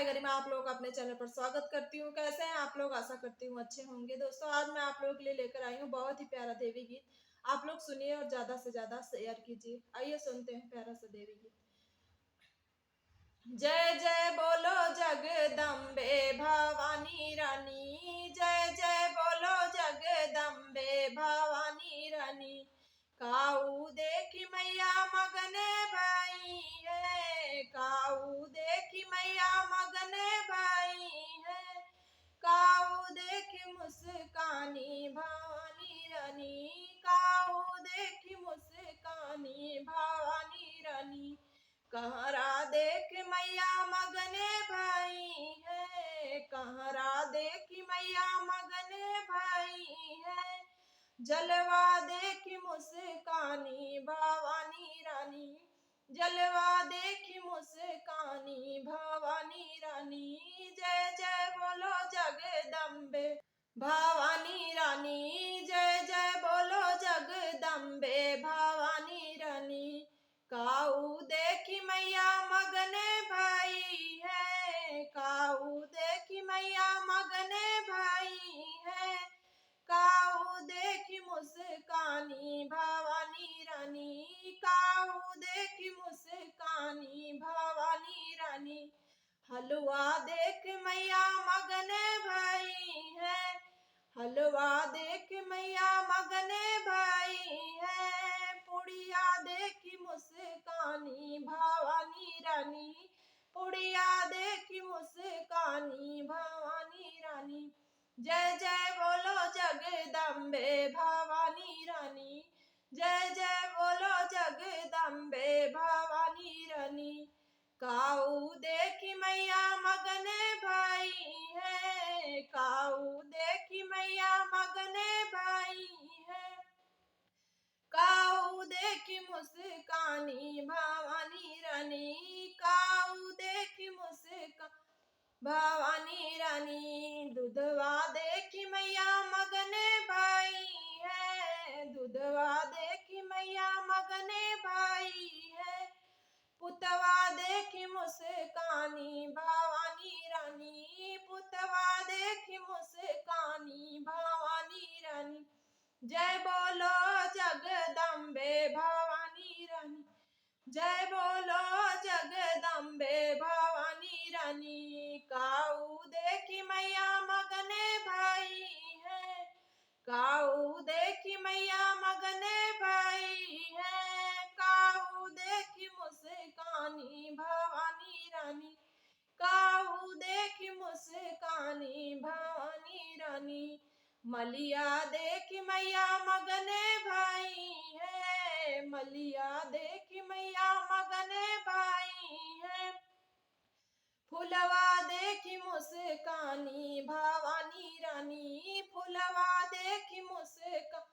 मैं गरिमा आप लोगों का अपने चैनल पर स्वागत करती हूँ। कैसे हैं आप लोग? आशा करती हूँ अच्छे होंगे। दोस्तों आज मैं आप लोगों के लिए लेकर आई हूँ बहुत ही प्यारा देवी गीत। आप लोग सुनिए और ज्यादा से ज्यादा शेयर कीजिए। आइए सुनते हैं प्यारा सा देवी गीत। जय जय बोलो जगदम्बे भवानी रानी, जय जय बोलो जगदम्बे भवानी रानी। काऊ देखी मैया मगने भाई है, काऊ देखी मैया मगने भाई है। काऊ देखी मुस्कानी भवानी रानी, काऊ देखी मुस्कानी भवानी रानी। कहरा देख मैया मगने भाई है, कहरा देखी मैया मगने भाई है। जलवा देखी मुस्कानी भवानी रानी, जलवा देखी मुस्कानी भवानी रानी। जय जय बोलो जगदम्बे भवानी रानी, जय जय बोलो जगदम्बे भवानी रानी। काऊ देखी मैया मगने भाई है, काऊ देखी मैया मगने भाई है। काऊ देखी मुस्कानी भवानी रानी, काऊ देखी मुस्कानी भवानी रानी। हलवा देख मैया मगने भाई है, हलवा देख मैया मगने भाई है। पुड़िया देखी मुस्कानी भवानी रानी, पुड़िया देखी मुस्कानी भवानी रानी। जय जय बोलो जगदम्बे भवानी रानी, जय जय बोलो जगदम्बे भवानी रानी। काऊ देखी मैया मगने भाई है, काऊ देखी मैया मगने भाई है। काऊ देखी मुस्कानी भवानी रानी, काऊ देखी मुस्कान भवानी रानी। दूधवा देखी मैया मगने भाई है, दूधवा देखी मैया मगने भाई है। पुतवा देखी मुस्कानी भवानी रानी, पुतवा देखी मुस्कानी भवानी रानी। जय बोलो जगदम्बे भवानी रानी, जय बोलो जगदम्बे भवानी रानी। काऊ देखी मैया मगने भाई है, काऊ देखी मैया मगने भाई है। काऊ देखी मुस्कानी भवानी रानी, काऊ देखी मुस्कानी भवानी रानी। मलिया देखी मैया मगने भाई है, मलिया देखी मैया मगने भाई है। फुलवा देखी मुस्कानी भवानी रानी, फुलवा देखी मुस्कान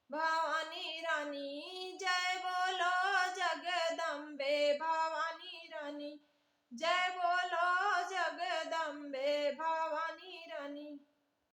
भवानी रानी। जय बोलो